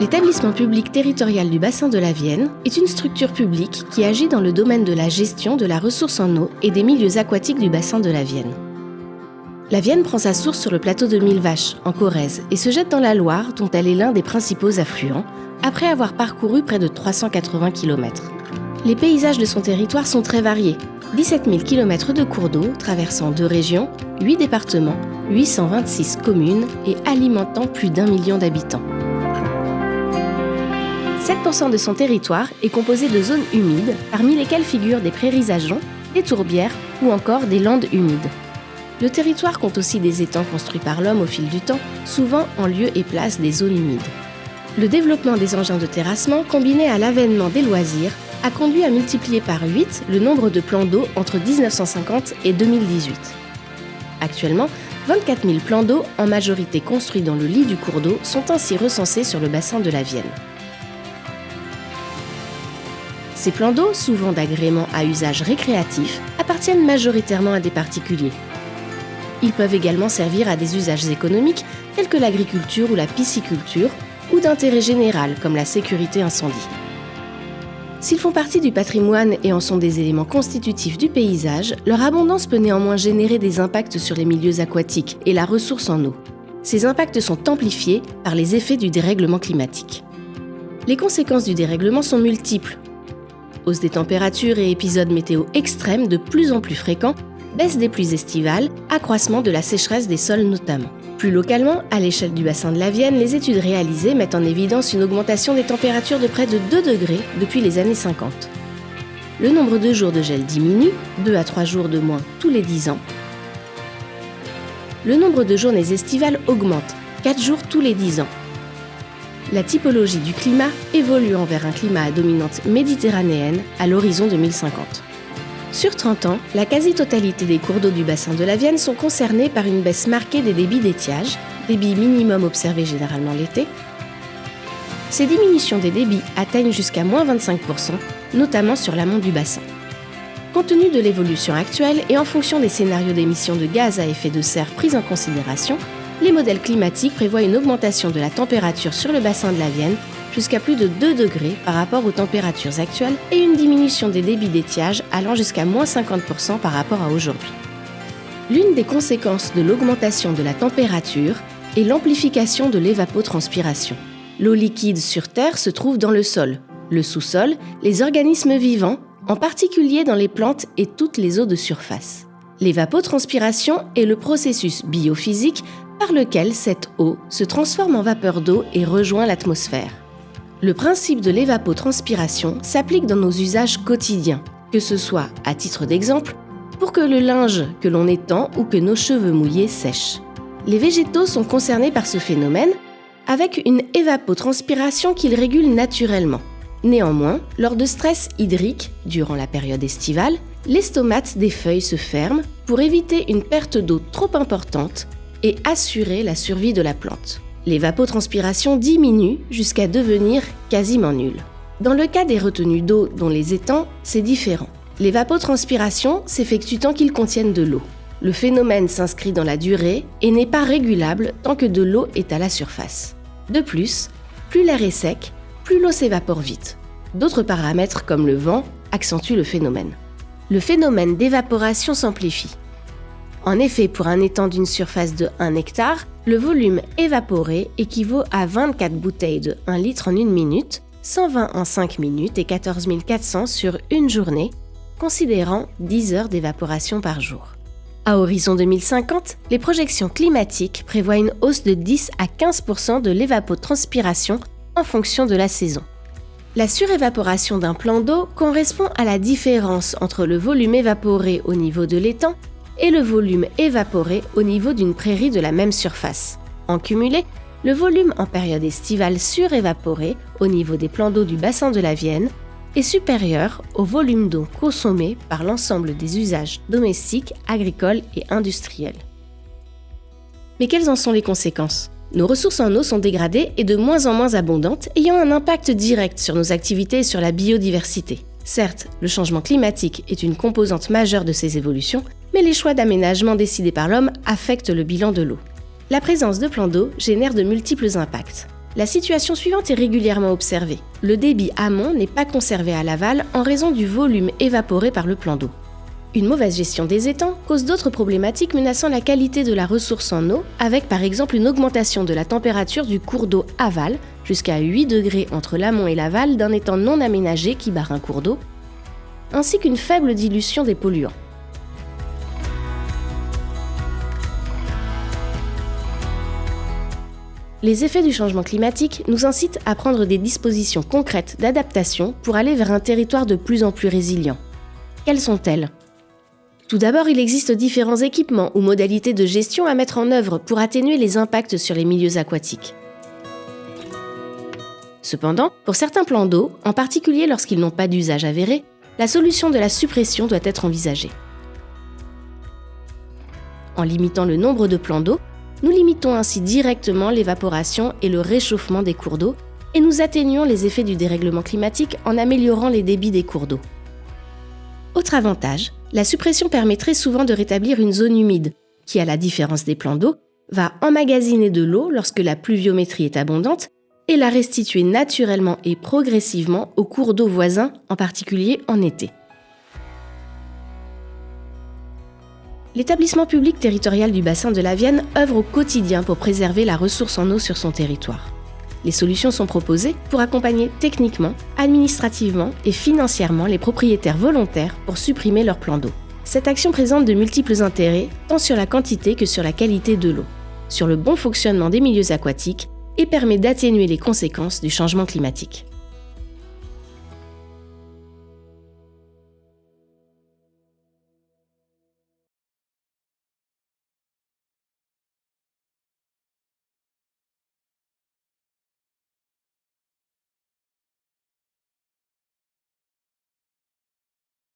L'établissement public territorial du bassin de la Vienne est une structure publique qui agit dans le domaine de la gestion de la ressource en eau et des milieux aquatiques du bassin de la Vienne. La Vienne prend sa source sur le plateau de Millevaches, en Corrèze, et se jette dans la Loire, dont elle est l'un des principaux affluents, après avoir parcouru près de 380 km. Les paysages de son territoire sont très variés. 17 000 km de cours d'eau traversant 2 régions, 8 départements, 826 communes et alimentant plus d'1 million d'habitants. 7% de son territoire est composé de zones humides, parmi lesquelles figurent des prairies à joncs, des tourbières ou encore des landes humides. Le territoire compte aussi des étangs construits par l'homme au fil du temps, souvent en lieu et place des zones humides. Le développement des engins de terrassement, combiné à l'avènement des loisirs, a conduit à multiplier par 8 le nombre de plans d'eau entre 1950 et 2018. Actuellement, 24 000 plans d'eau, en majorité construits dans le lit du cours d'eau, sont ainsi recensés sur le bassin de la Vienne. Ces plans d'eau, souvent d'agrément à usage récréatif, appartiennent majoritairement à des particuliers. Ils peuvent également servir à des usages économiques tels que l'agriculture ou la pisciculture, ou d'intérêt général comme la sécurité incendie. S'ils font partie du patrimoine et en sont des éléments constitutifs du paysage, leur abondance peut néanmoins générer des impacts sur les milieux aquatiques et la ressource en eau. Ces impacts sont amplifiés par les effets du dérèglement climatique. Les conséquences du dérèglement sont multiples. Hausse des températures et épisodes météo extrêmes de plus en plus fréquents, baisse des pluies estivales, accroissement de la sécheresse des sols notamment. Plus localement, à l'échelle du bassin de la Vienne, les études réalisées mettent en évidence une augmentation des températures de près de 2 degrés depuis les années 50. Le nombre de jours de gel diminue, 2 à 3 jours de moins tous les 10 ans. Le nombre de journées estivales augmente, 4 jours tous les 10 ans. La typologie du climat évoluant vers un climat à dominante méditerranéenne à l'horizon 2050. Sur 30 ans, la quasi-totalité des cours d'eau du bassin de la Vienne sont concernés par une baisse marquée des débits d'étiage, débit minimum observé généralement l'été. Ces diminutions des débits atteignent jusqu'à moins 25%, notamment sur l'amont du bassin. Compte tenu de l'évolution actuelle et en fonction des scénarios d'émissions de gaz à effet de serre pris en considération, les modèles climatiques prévoient une augmentation de la température sur le bassin de la Vienne jusqu'à plus de 2 degrés par rapport aux températures actuelles et une diminution des débits d'étiage allant jusqu'à moins 50% par rapport à aujourd'hui. L'une des conséquences de l'augmentation de la température est l'amplification de l'évapotranspiration. L'eau liquide sur Terre se trouve dans le sol, le sous-sol, les organismes vivants, en particulier dans les plantes et toutes les eaux de surface. L'évapotranspiration est le processus biophysique par lequel cette eau se transforme en vapeur d'eau et rejoint l'atmosphère. Le principe de l'évapotranspiration s'applique dans nos usages quotidiens, que ce soit, à titre d'exemple, pour que le linge que l'on étend ou que nos cheveux mouillés sèchent. Les végétaux sont concernés par ce phénomène avec une évapotranspiration qu'ils régulent naturellement. Néanmoins, lors de stress hydrique, durant la période estivale, les stomates des feuilles se ferment pour éviter une perte d'eau trop importante et assurer la survie de la plante. L'évapotranspiration diminue jusqu'à devenir quasiment nulle. Dans le cas des retenues d'eau dont les étangs, c'est différent. L'évapotranspiration s'effectue tant qu'ils contiennent de l'eau. Le phénomène s'inscrit dans la durée et n'est pas régulable tant que de l'eau est à la surface. De plus, plus l'air est sec, plus l'eau s'évapore vite. D'autres paramètres comme le vent accentuent le phénomène. Le phénomène d'évaporation s'amplifie. En effet, pour un étang d'une surface de 1 hectare, le volume évaporé équivaut à 24 bouteilles de 1 litre en 1 minute, 120 en 5 minutes et 14 400 sur une journée, considérant 10 heures d'évaporation par jour. À horizon 2050, les projections climatiques prévoient une hausse de 10 à 15% de l'évapotranspiration en fonction de la saison. La surévaporation d'un plan d'eau correspond à la différence entre le volume évaporé au niveau de l'étang et le volume évaporé au niveau d'une prairie de la même surface. En cumulé, le volume en période estivale surévaporé au niveau des plans d'eau du bassin de la Vienne est supérieur au volume d'eau consommé par l'ensemble des usages domestiques, agricoles et industriels. Mais quelles en sont les conséquences ? Nos ressources en eau sont dégradées et de moins en moins abondantes, ayant un impact direct sur nos activités et sur la biodiversité. Certes, le changement climatique est une composante majeure de ces évolutions, mais les choix d'aménagement décidés par l'homme affectent le bilan de l'eau. La présence de plans d'eau génère de multiples impacts. La situation suivante est régulièrement observée. Le débit amont n'est pas conservé à l'aval en raison du volume évaporé par le plan d'eau. Une mauvaise gestion des étangs cause d'autres problématiques menaçant la qualité de la ressource en eau, avec par exemple une augmentation de la température du cours d'eau aval, jusqu'à 8 degrés entre l'amont et l'aval d'un étang non aménagé qui barre un cours d'eau, ainsi qu'une faible dilution des polluants. Les effets du changement climatique nous incitent à prendre des dispositions concrètes d'adaptation pour aller vers un territoire de plus en plus résilient. Quelles sont-elles ? Tout d'abord, il existe différents équipements ou modalités de gestion à mettre en œuvre pour atténuer les impacts sur les milieux aquatiques. Cependant, pour certains plans d'eau, en particulier lorsqu'ils n'ont pas d'usage avéré, la solution de la suppression doit être envisagée. En limitant le nombre de plans d'eau, nous limitons ainsi directement l'évaporation et le réchauffement des cours d'eau et nous atténuons les effets du dérèglement climatique en améliorant les débits des cours d'eau. Autre avantage, la suppression permet très souvent de rétablir une zone humide qui, à la différence des plans d'eau, va emmagasiner de l'eau lorsque la pluviométrie est abondante et la restituer naturellement et progressivement aux cours d'eau voisins, en particulier en été. L'établissement public territorial du bassin de la Vienne œuvre au quotidien pour préserver la ressource en eau sur son territoire. Les solutions sont proposées pour accompagner techniquement, administrativement et financièrement les propriétaires volontaires pour supprimer leurs plans d'eau. Cette action présente de multiples intérêts, tant sur la quantité que sur la qualité de l'eau, sur le bon fonctionnement des milieux aquatiques et permet d'atténuer les conséquences du changement climatique.